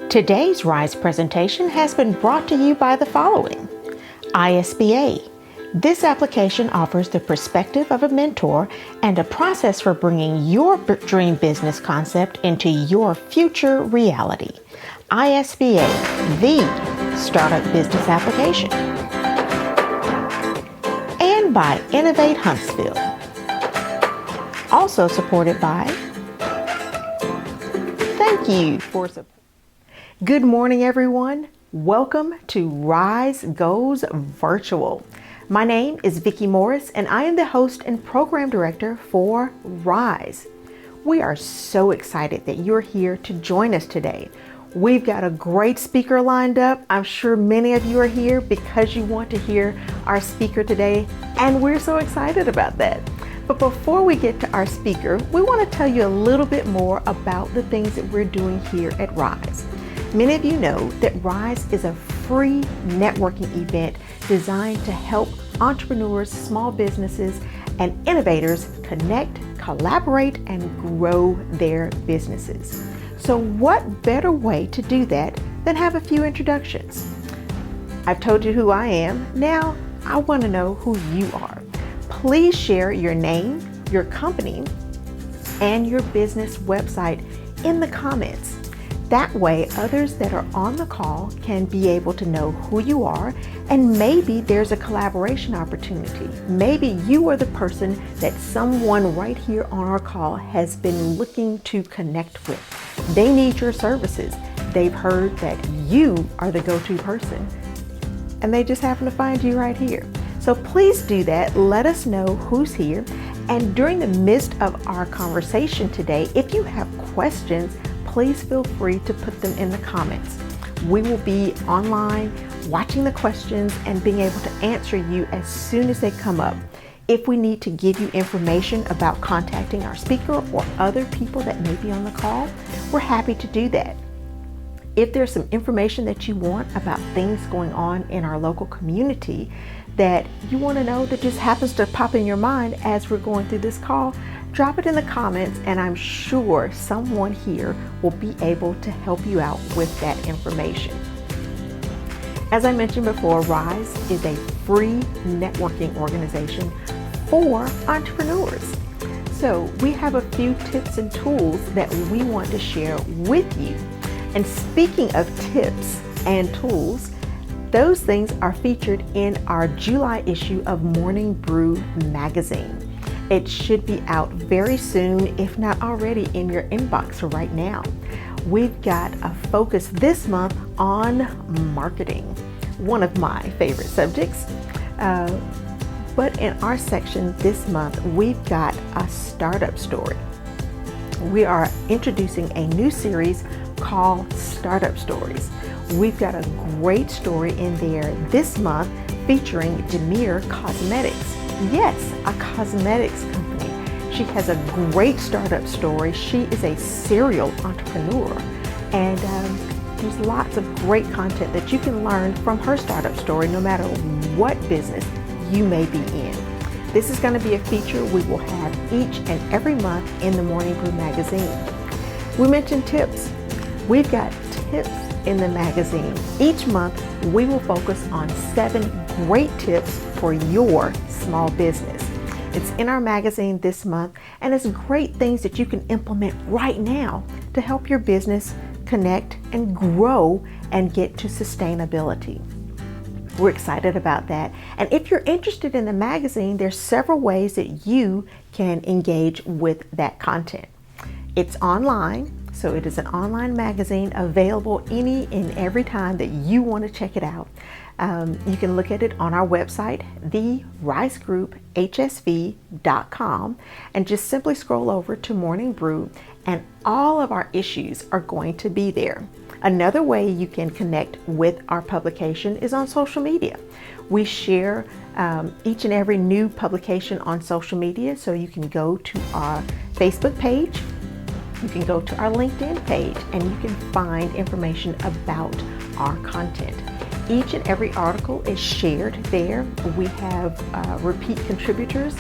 Today's RISE presentation has been brought to you by the following. ISBA. This application offers the perspective of a mentor and a process for bringing your dream business concept into your future reality. ISBA, the startup business application. And by Innovate Huntsville. Also supported by. Thank you for support. Good morning, everyone. Welcome to RISE Goes Virtual. My name is Vicki Morris, and I am the host and program director for RISE. We are so excited that you're here to join us today. We've got a great speaker lined up. I'm sure many of you are here because you want to hear our speaker today, and we're so excited about that. But before we get to our speaker, we want to tell you a little bit more about the things that we're doing here at RISE. Many of you know that RISE is a free networking event designed to help entrepreneurs, small businesses, and innovators connect, collaborate, and grow their businesses. So what better way to do that than have a few introductions? I've told you who I am. Now I want to know who you are. Please share your name, your company, and your business website in the comments. That way, others that are on the call can be able to know who you are, and maybe there's a collaboration opportunity. Maybe you are the person that someone right here on our call has been looking to connect with. They need your services. They've heard that you are the go-to person, and they just happen to find you right here. So please do that. Let us know who's here. And during the midst of our conversation today, if you have questions, please feel free to put them in the comments. We will be online watching the questions and being able to answer you as soon as they come up. If we need to give you information about contacting our speaker or other people that may be on the call, we're happy to do that. If there's some information that you want about things going on in our local community that you want to know that just happens to pop in your mind as we're going through this call, drop it in the comments, and I'm sure someone here will be able to help you out with that information. As I mentioned before, RISE is a free networking organization for entrepreneurs. So we have a few tips and tools that we want to share with you. And speaking of tips and tools, those things are featured in our July issue of Morning Brew magazine. It should be out very soon, if not already in your inbox right now. We've got a focus this month on marketing, one of my favorite subjects. But in our section this month, we've got a startup story. We are introducing a new series called Startup Stories. We've got a great story in there this month featuring Demir Cosmetics. Yes, a cosmetics company. She has a great startup story. She is a serial entrepreneur, and there's lots of great content that you can learn from her startup story no matter what business you may be in. This is going to be a feature we will have each and every month in the Morning Brew magazine. We mentioned tips. We've got tips in the magazine. Each month, we will focus on 7 great tips for your small business. It's in our magazine this month, and it's great things that you can implement right now to help your business connect and grow and get to sustainability. We're excited about that. And if you're interested in the magazine, there's several ways that you can engage with that content. It's online. So it is an online magazine available any and every time that you want to check it out. You can look at it on our website, therisegroupHSV.com, and just simply scroll over to Morning Brew, and all of our issues are going to be there. Another way you can connect with our publication is on social media. We share each and every new publication on social media, so you can go to our Facebook page. You can go to our LinkedIn page, and you can find information about our content. Each and every article is shared there. We have repeat contributors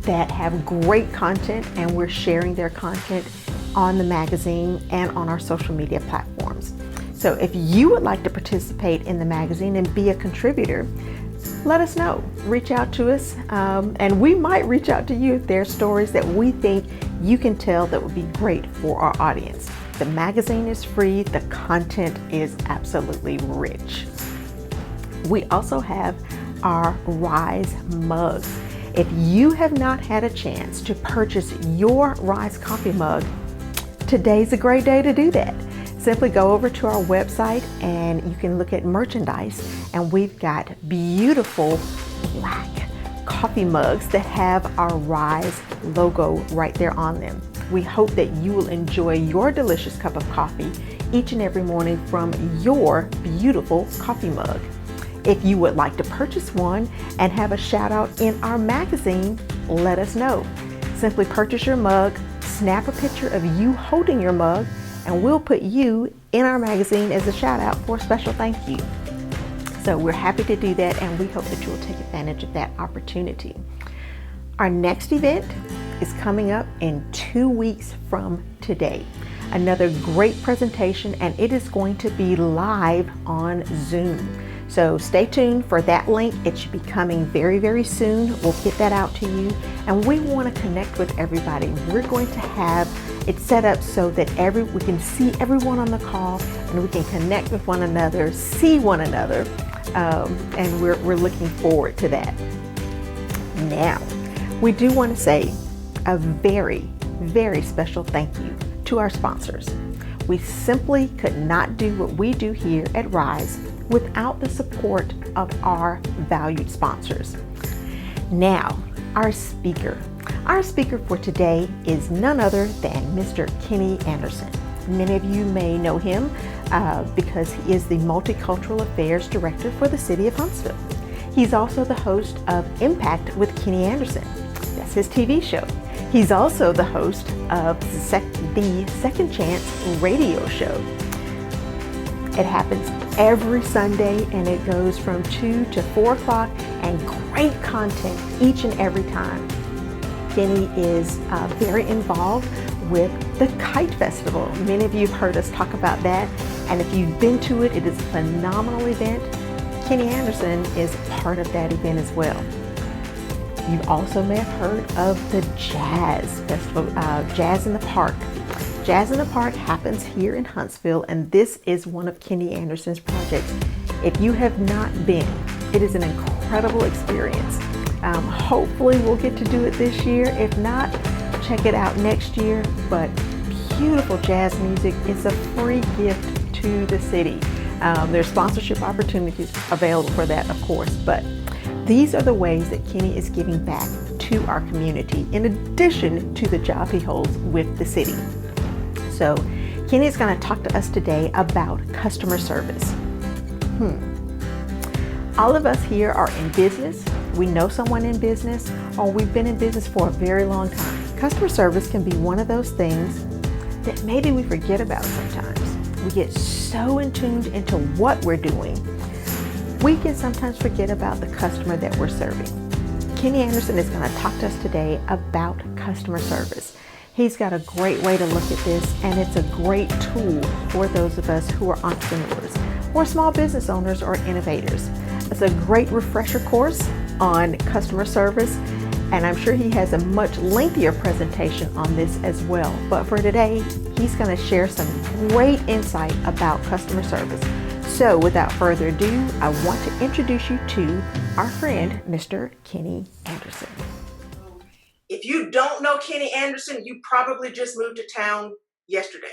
that have great content, and we're sharing their content on the magazine and on our social media platforms. So if you would like to participate in the magazine and be a contributor, let us know. Reach out to us, and we might reach out to you if there are stories that we think you can tell that would be great for our audience. The magazine is free. The content is absolutely rich. We also have our Rise mugs. If you have not had a chance to purchase your Rise coffee mug, today's a great day to do that. Simply go over to our website and you can look at merchandise, and we've got beautiful black coffee mugs that have our Rise logo right there on them. We hope that you will enjoy your delicious cup of coffee each and every morning from your beautiful coffee mug. If you would like to purchase one and have a shout out in our magazine, let us know. Simply purchase your mug, snap a picture of you holding your mug, and we'll put you in our magazine as a shout out for a special thank you. So we're happy to do that, and we hope that you will take advantage of that opportunity. Our next event is coming up in 2 weeks from today. Another great presentation, and it is going to be live on Zoom. So stay tuned for that link. It should be coming very, very soon. We'll get that out to you. And we want to connect with everybody. We're going to have it set up so that we can see everyone on the call, and we can connect with one another, see one another, and we're looking forward to that. Now, we do want to say a very, very special thank you to our sponsors. We simply could not do what we do here at Rise without the support of our valued sponsors. Now, our speaker for today is none other than Mr. Kenny Anderson. Many of you may know him because he is the Multicultural Affairs Director for the City of Huntsville. He's also the host of Impact with Kenny Anderson. That's his TV show. He's also the host of the Second Chance radio show. It happens every Sunday, and it goes from 2 to 4 o'clock, and great content each and every time. Kenny is very involved with the Kite Festival. Many of you have heard us talk about that, and if you've been to it, it is a phenomenal event. Kenny Anderson is part of that event as well. You also may have heard of the Jazz Festival, Jazz in the Park. Jazz in the Park happens here in Huntsville, and this is one of Kenny Anderson's projects. If you have not been, it is an incredible experience. Hopefully we'll get to do it this year. If not, check it out next year. But beautiful jazz music is a free gift to the city. There's sponsorship opportunities available for that, of course, but these are the ways that Kenny is giving back to our community in addition to the job he holds with the city. So Kenny is going to talk to us today about customer service. All of us here are in business. We know someone in business, or we've been in business for a very long time. Customer service can be one of those things that maybe we forget about sometimes. We get so in tuned into what we're doing, we can sometimes forget about the customer that we're serving. Kenny Anderson is going to talk to us today about customer service. He's got a great way to look at this, and it's a great tool for those of us who are entrepreneurs or small business owners or innovators. It's a great refresher course on customer service, and I'm sure he has a much lengthier presentation on this as well. But for today, he's going to share some great insight about customer service. So without further ado, I want to introduce you to our friend, Mr. Kenny Anderson. If you don't know Kenny Anderson, you probably just moved to town yesterday.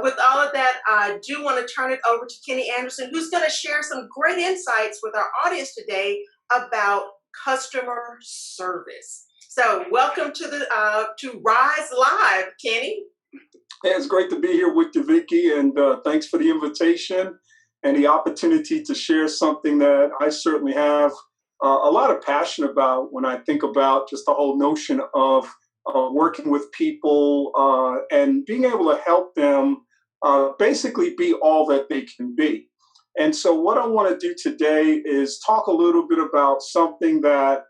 With all of that, I do want to turn it over to Kenny Anderson, who's going to share some great insights with our audience today about customer service. So welcome to Rise Live, Kenny. Hey, it's great to be here with you, Vicki, and thanks for the invitation and the opportunity to share something that I certainly have a lot of passion about when I think about just the whole notion of working with people and being able to help them basically be all that they can be. And so what I want to do today is talk a little bit about something that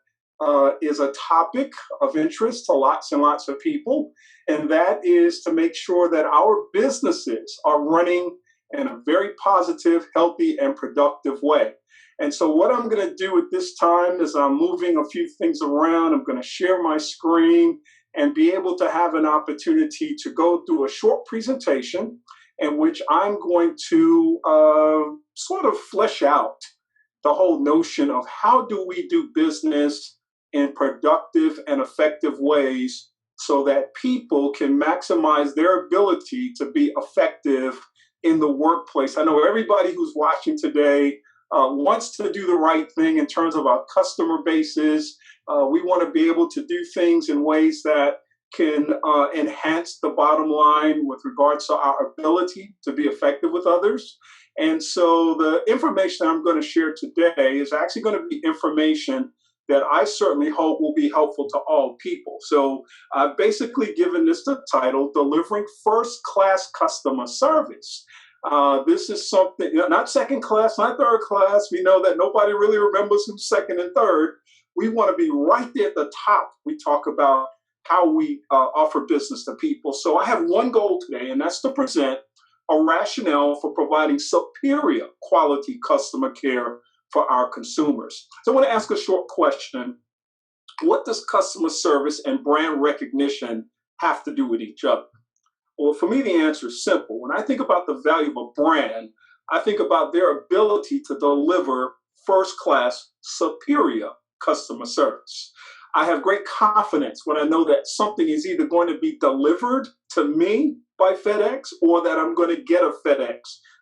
is a topic of interest to lots and lots of people, and that is to make sure that our businesses are running in a very positive, healthy, and productive way. And so what I'm going to do at this time is I'm moving a few things around. I'm going to share my screen and be able to have an opportunity to go through a short presentation in which I'm going to sort of flesh out the whole notion of how do we do business in productive and effective ways so that people can maximize their ability to be effective in the workplace. I know everybody who's watching today wants to do the right thing in terms of our customer bases. We want to be able to do things in ways that can enhance the bottom line with regards to our ability to be effective with others. And so the information I'm going to share today is actually going to be information that I certainly hope will be helpful to all people. So I've basically given this the title, Delivering First-Class Customer Service. This is something, not second class, not third class. We know that nobody really remembers who's second and third. We want to be right there at the top. We talk about how we offer business to people. So I have one goal today, and that's to present a rationale for providing superior quality customer care for our consumers. So I want to ask a short question. What does customer service and brand recognition have to do with each other? Well, for me, the answer is simple. When I think about the value of a brand, I think about their ability to deliver first-class, superior customer service. I have great confidence when I know that something is either going to be delivered to me by FedEx or that I'm going to get a FedEx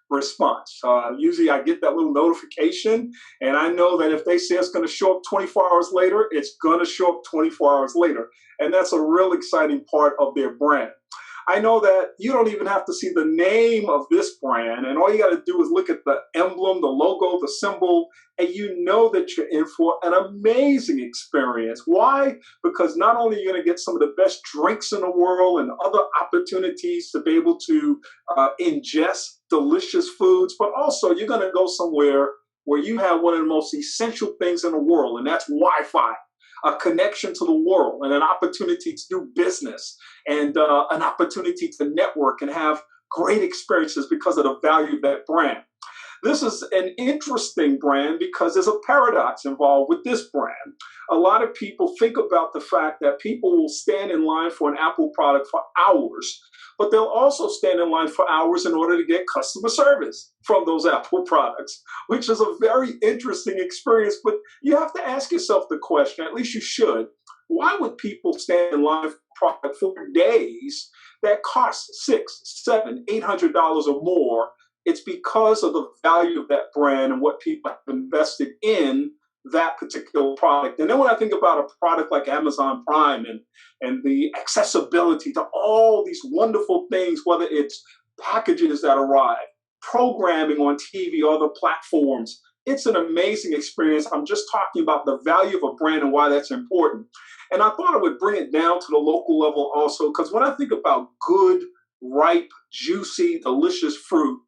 response. Usually I get that little notification, and I know that if they say it's going to show up 24 hours later, it's going to show up 24 hours later. And that's a real exciting part of their brand. I know that you don't even have to see the name of this brand, and all you got to do is look at the emblem, the logo, the symbol, and you know that you're in for an amazing experience. Why? Because not only are you going to get some of the best drinks in the world and other opportunities to be able to ingest delicious foods, but also you're going to go somewhere where you have one of the most essential things in the world, and that's Wi-Fi. A connection to the world and an opportunity to do business and an opportunity to network and have great experiences because of the value of that brand. This is an interesting brand because there's a paradox involved with this brand. A lot of people think about the fact that people will stand in line for an Apple product for hours, but they'll also stand in line for hours in order to get customer service from those Apple products, which is a very interesting experience. But you have to ask yourself the question, at least you should, why would people stand in line for a product for days that cost $600, $700, $800 or more? It's because of the value of that brand and what people have invested in that particular product. And then when I think about a product like Amazon Prime and the accessibility to all these wonderful things, whether it's packages that arrive, programming on TV, other platforms, it's an amazing experience. I'm just talking about the value of a brand and why that's important. And I thought I would bring it down to the local level also, because when I think about good, ripe, juicy, delicious fruit,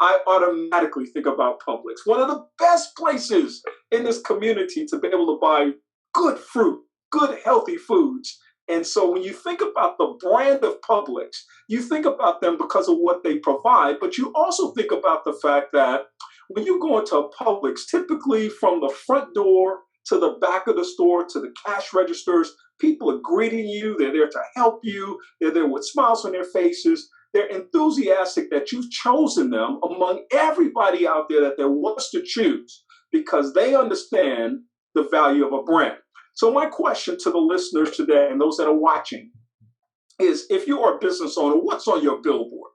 I automatically think about Publix, one of the best places in this community to be able to buy good fruit, good healthy foods. And so when you think about the brand of Publix, you think about them because of what they provide, but you also think about the fact that when you go into a Publix, typically from the front door to the back of the store to the cash registers, people are greeting you, they're there to help you, they're there with smiles on their faces. They're enthusiastic that you've chosen them among everybody out there that there was to choose because they understand the value of a brand. So my question to the listeners today and those that are watching is, if you are a business owner, what's on your billboard?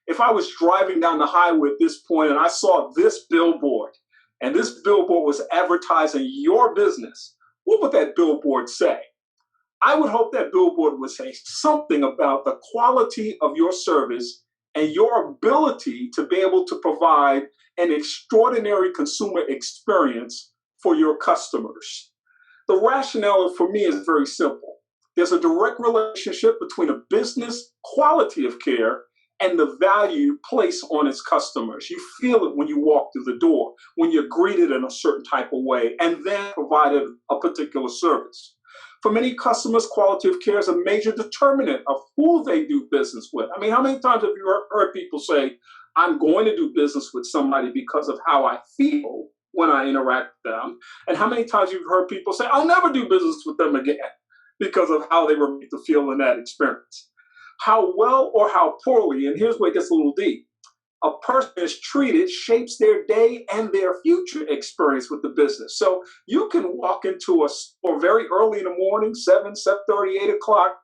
If I was driving down the highway at this point and I saw this billboard and this billboard was advertising your business, what would that billboard say? I would hope that billboard would say something about the quality of your service and your ability to be able to provide an extraordinary consumer experience for your customers. The rationale for me is very simple. There's a direct relationship between a business quality of care and the value you place on its customers. You feel it when you walk through the door, when you're greeted in a certain type of way, and then provided a particular service. For many customers, quality of care is a major determinant of who they do business with. I mean, how many times have you heard people say, I'm going to do business with somebody because of how I feel when I interact with them? And how many times you've heard people say, I'll never do business with them again because of how they were made to feel in that experience? How well or how poorly, and here's where it gets a little deep, a person is treated shapes their day and their future experience with the business. So you can walk into a store very early in the morning, 7, 7:30, 8 o'clock,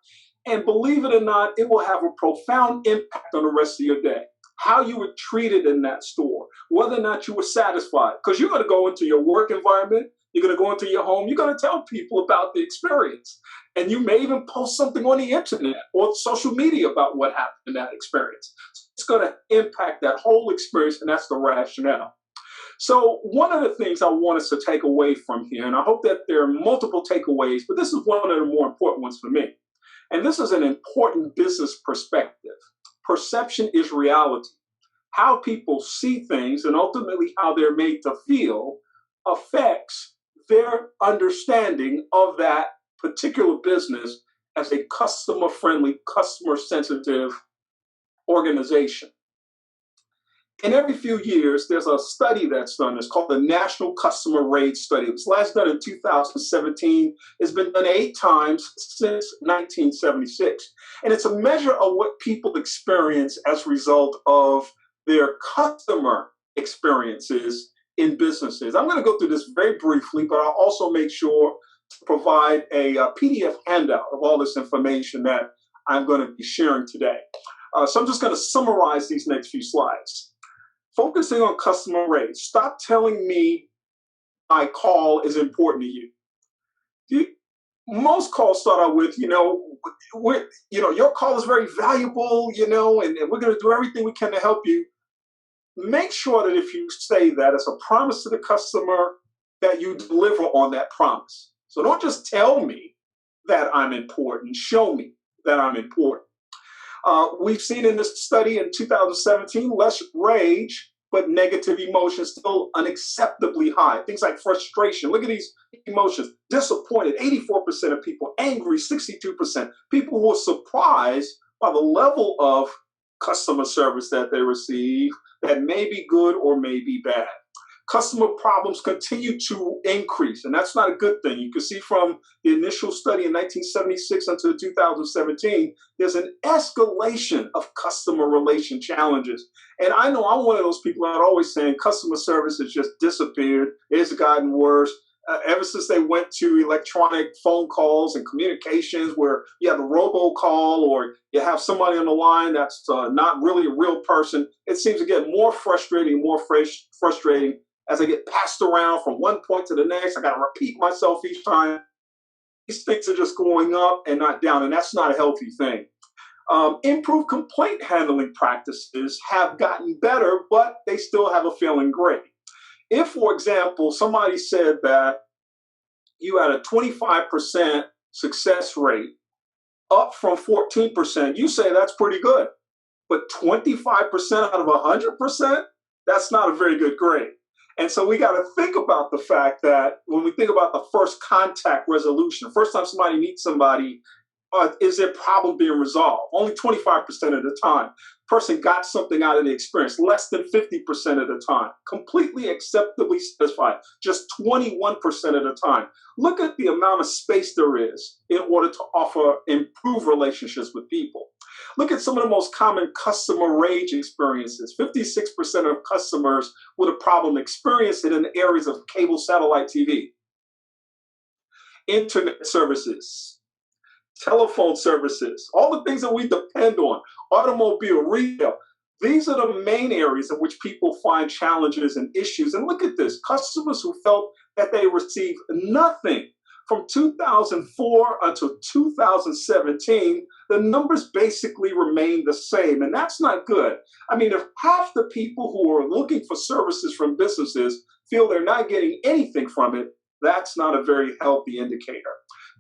and believe it or not, it will have a profound impact on the rest of your day. How you were treated in that store, whether or not you were satisfied. Because you're going to go into your work environment, you're going to go into your home, you're going to tell people about the experience. And you may even post something on the internet or social media about what happened in that experience. It's going to impact that whole experience, and that's the rationale. So one of the things I want us to take away from here, and I hope that there are multiple takeaways, but this is one of the more important ones for me. And this is an important business perspective. Perception is reality. How people see things and ultimately how they're made to feel affects their understanding of that particular business as a customer-friendly, customer-sensitive organization. And every few years, there's a study that's done. It's called the National Customer Rate Study. It was last done in 2017. It's been done 8 times since 1976. And it's a measure of what people experience as a result of their customer experiences in businesses. I'm going to go through this very briefly, but I'll also make sure to provide a PDF handout of all this information that I'm going to be sharing today. So I'm just going to summarize these next few slides. Focusing on customer rates. Stop telling me my call is important to you. Most calls start out with, your call is very valuable, and we're going to do everything we can to help you. Make sure that if you say that as a promise to the customer, that you deliver on that promise. So don't just tell me that I'm important. Show me that I'm important. We've seen in this study in 2017, less rage, but negative emotions still unacceptably high. Things like frustration. Look at these emotions. Disappointed, 84% of people. Angry, 62%. People who are surprised by the level of customer service that they receive that may be good or may be bad. Customer problems continue to increase, and that's not a good thing. You can see from the initial study in 1976 until 2017, there's an escalation of customer relation challenges. And I know I'm one of those people that are always saying customer service has just disappeared. It's gotten worse. Ever since they went to electronic phone calls and communications where you have a robocall or you have somebody on the line that's not really a real person, it seems to get more frustrating as I get passed around from one point to the next. I got to repeat myself each time. These things are just going up and not down, and that's not a healthy thing. Improved complaint handling practices have gotten better, but they still have a failing grade. If, for example, somebody said that you had a 25% success rate up from 14%, you say that's pretty good. But 25% out of 100%, that's not a very good grade. And so we got to think about the fact that when we think about the first contact resolution, first time somebody meets somebody, is their problem being resolved? Only 25% of the time. Person got something out of the experience, less than 50% of the time. Completely acceptably satisfied, just 21% of the time. Look at the amount of space there is in order to offer improved relationships with people. Look at some of the most common customer rage experiences. 56% of customers with a problem experience it in the areas of cable satellite TV, internet services, telephone services, all the things that we depend on, automobile, retail. These are the main areas in which people find challenges and issues. And look at this, customers who felt that they received nothing from 2004 until 2017, the numbers basically remain the same, and that's not good. I mean, if half the people who are looking for services from businesses feel they're not getting anything from it, that's not a very healthy indicator.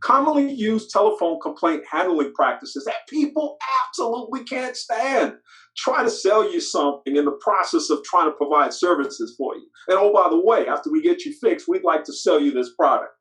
Commonly used telephone complaint handling practices that people absolutely can't stand. Try to sell you something in the process of trying to provide services for you. And oh, by the way, after we get you fixed, we'd like to sell you this product.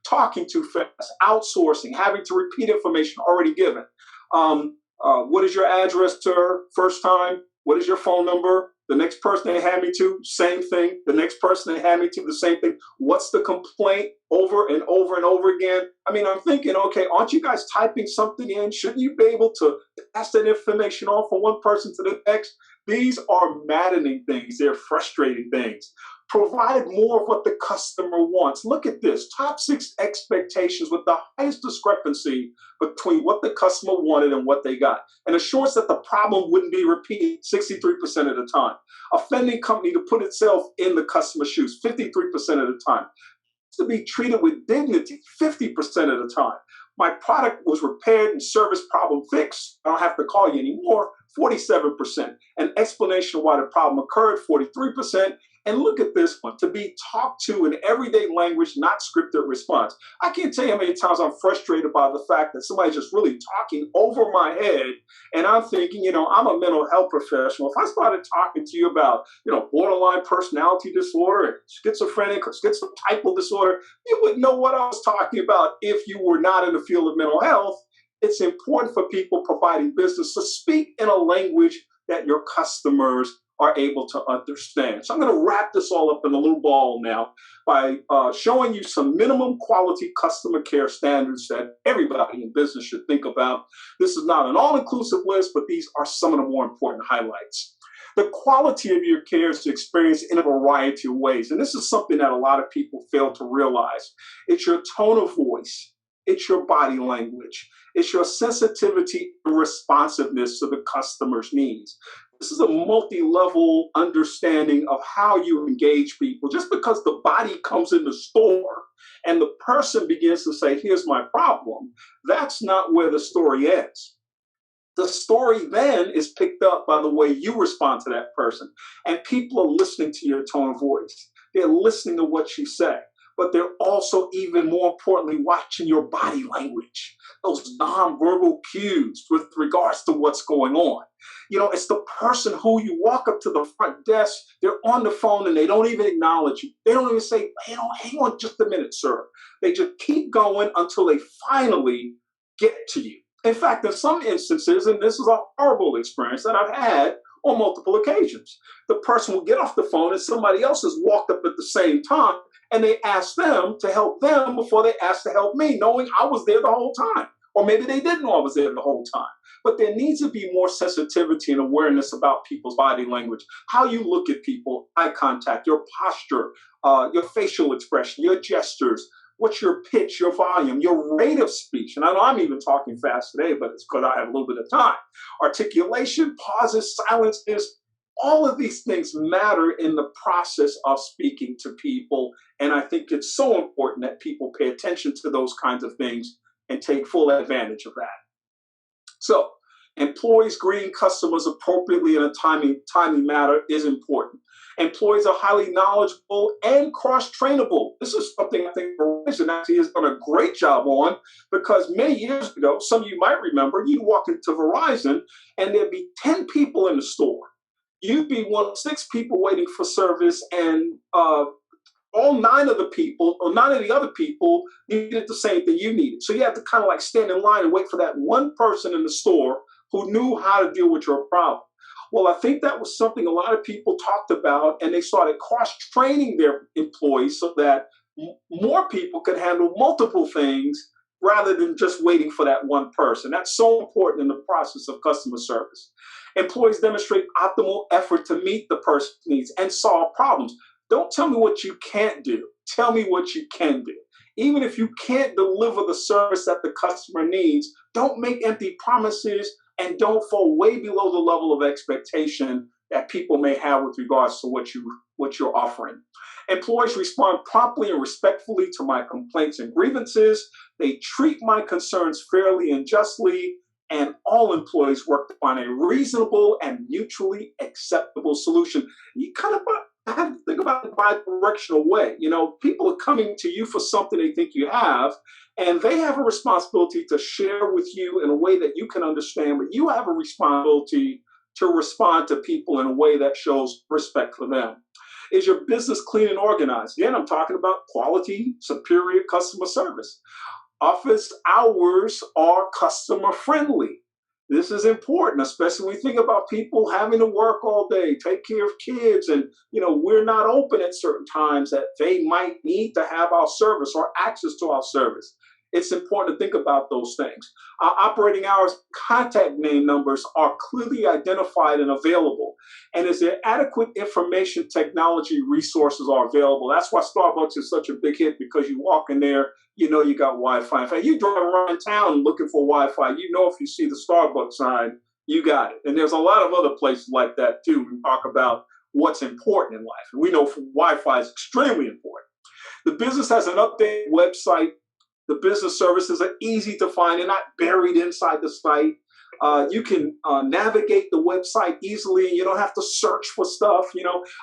Talking too fast, outsourcing, having to repeat information already given. What is your address, sir? First time. What is your phone number? The next person they hand me to, same thing. The next person they hand me to, the same thing. What's the complaint? Over and over and over again. I mean, I'm thinking, okay, aren't you guys typing something in? Shouldn't you be able to pass that information on from one person to the next? These are maddening things. They're frustrating things. Provide more of what the customer wants. Look at this, top 6 expectations with the highest discrepancy between what the customer wanted and what they got, and assures that the problem wouldn't be repeated 63% of the time. Offending company to put itself in the customer's shoes 53% of the time. To be treated with dignity 50% of the time. My product was repaired and service problem fixed. I don't have to call you anymore, 47%. An explanation of why the problem occurred, 43%. And look at this one, to be talked to in everyday language, not scripted response. I can't tell you how many times I'm frustrated by the fact that somebody's just really talking over my head. And I'm thinking, I'm a mental health professional. If I started talking to you about, borderline personality disorder and schizophrenic or schizotypal disorder, you wouldn't know what I was talking about if you were not in the field of mental health. It's important for people providing business to speak in a language that your customers are able to understand. So I'm going to wrap this all up in a little ball now by showing you some minimum quality customer care standards that everybody in business should think about. This is not an all-inclusive list, but these are some of the more important highlights. The quality of your care is experienced in a variety of ways, and this is something that a lot of people fail to realize. It's your tone of voice. It's your body language. It's your sensitivity and responsiveness to the customer's needs. This is a multi-level understanding of how you engage people. Just because the body comes in the store and the person begins to say, here's my problem, that's not where the story ends. The story then is picked up by the way you respond to that person. And people are listening to your tone of voice. They're listening to what you say. But they're also, even more importantly, watching your body language, those nonverbal cues with regards to what's going on. It's the person who you walk up to the front desk, they're on the phone and they don't even acknowledge you. They don't even say, hang on just a minute, sir. They just keep going until they finally get to you. In fact, in some instances, and this is a horrible experience that I've had on multiple occasions, the person will get off the phone and somebody else has walked up at the same time and they ask them to help them before they ask to help me, knowing I was there the whole time. Or maybe they didn't know I was there the whole time. But there needs to be more sensitivity and awareness about people's body language, how you look at people, eye contact, your posture, your facial expression, your gestures, what's your pitch, your volume, your rate of speech. And I know I'm even talking fast today, but it's because I have a little bit of time. Articulation, pauses, silences, all of these things matter in the process of speaking to people. And I think it's so important that people pay attention to those kinds of things and take full advantage of that. So, employees greeting customers appropriately in a timely manner is important. Employees are highly knowledgeable and cross-trainable. This is something I think Verizon actually has done a great job on, because many years ago, some of you might remember, you'd walk into Verizon and there'd be 10 people in the store. You'd be one of 6 people waiting for service, and all 9 of the other people needed the same thing you needed. So you had to kind of like stand in line and wait for that one person in the store who knew how to deal with your problem. Well, I think that was something a lot of people talked about, and they started cross-training their employees so that more people could handle multiple things rather than just waiting for that one person. That's so important in the process of customer service. Employees demonstrate optimal effort to meet the person's needs and solve problems. Don't tell me what you can't do. Tell me what you can do. Even if you can't deliver the service that the customer needs, don't make empty promises and don't fall way below the level of expectation that people may have with regards to what you're offering. Employees respond promptly and respectfully to my complaints and grievances. They treat my concerns fairly and justly, and all employees work to find a reasonable and mutually acceptable solution. You kind of have to think about it in a bi-directional way. People are coming to you for something they think you have, And they have a responsibility to share with you in a way that you can understand, but you have a responsibility to respond to people in a way that shows respect for them. Is your business clean and organized? Again, I'm talking about quality, superior customer service. Office hours are customer friendly. This is important, especially when we think about people having to work all day, take care of kids, and we're not open at certain times that they might need to have our service or access to our service. It's important to think about those things. Our operating hours, contact name numbers are clearly identified and available. And is there adequate information technology resources are available? That's why Starbucks is such a big hit, because you walk in there, you got Wi-Fi. In fact, you drive around town looking for Wi-Fi, if you see the Starbucks sign, you got it. And there's a lot of other places like that too. We talk about what's important in life. And we know Wi-Fi is extremely important. The business has an updated website. The business services are easy to find. They're not buried inside the site. You can navigate the website easily. You don't have to search for stuff.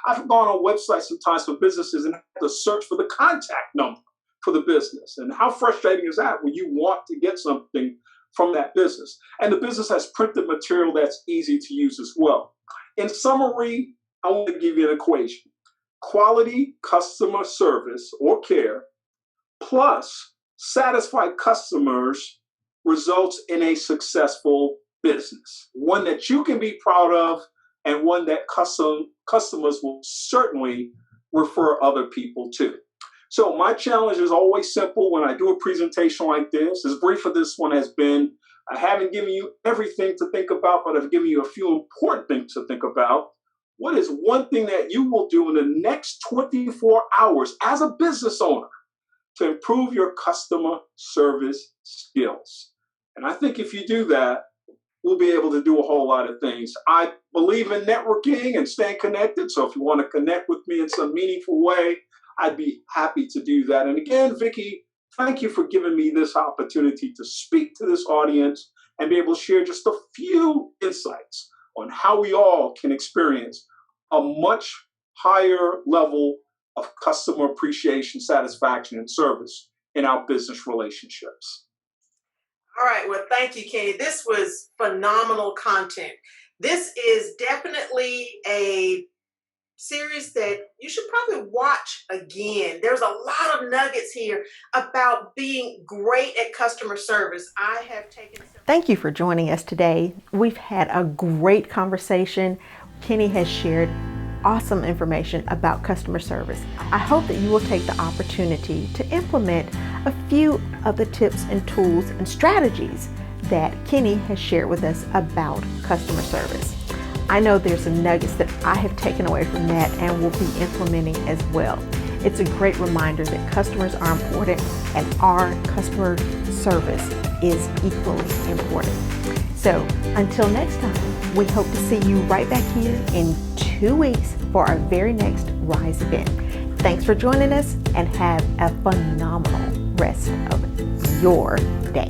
I've gone on websites sometimes for businesses and have to search for the contact number for the business. And how frustrating is that when you want to get something from that business? And the business has printed material that's easy to use as well. In summary, I want to give you an equation. Quality customer service or care plus satisfied customers results in a successful business, one that you can be proud of and one that customers will certainly refer other people to. So my challenge is always simple when I do a presentation like this. As brief as this one has been, I haven't given you everything to think about, but I've given you a few important things to think about. What is one thing that you will do in the next 24 hours as a business owner to improve your customer service skills? And I think if you do that, we'll be able to do a whole lot of things. I believe in networking and staying connected. So if you want to connect with me in some meaningful way, I'd be happy to do that. And again, Vicki, thank you for giving me this opportunity to speak to this audience and be able to share just a few insights on how we all can experience a much higher level of customer appreciation, satisfaction, and service in our business relationships. All right. Well, thank you, Kenny. This was phenomenal content. This is definitely a series that you should probably watch again. There's a lot of nuggets here about being great at customer service. I have taken some. Thank you for joining us today. We've had a great conversation. Kenny has shared awesome information about customer service. I hope that you will take the opportunity to implement a few of the tips and tools and strategies that Kenny has shared with us about customer service. I know there's some nuggets that I have taken away from that and will be implementing as well. It's a great reminder that customers are important and our customer service is equally important. So until next time, we hope to see you right back here in 2 weeks for our very next Rise event. Thanks for joining us and have a phenomenal rest of your day.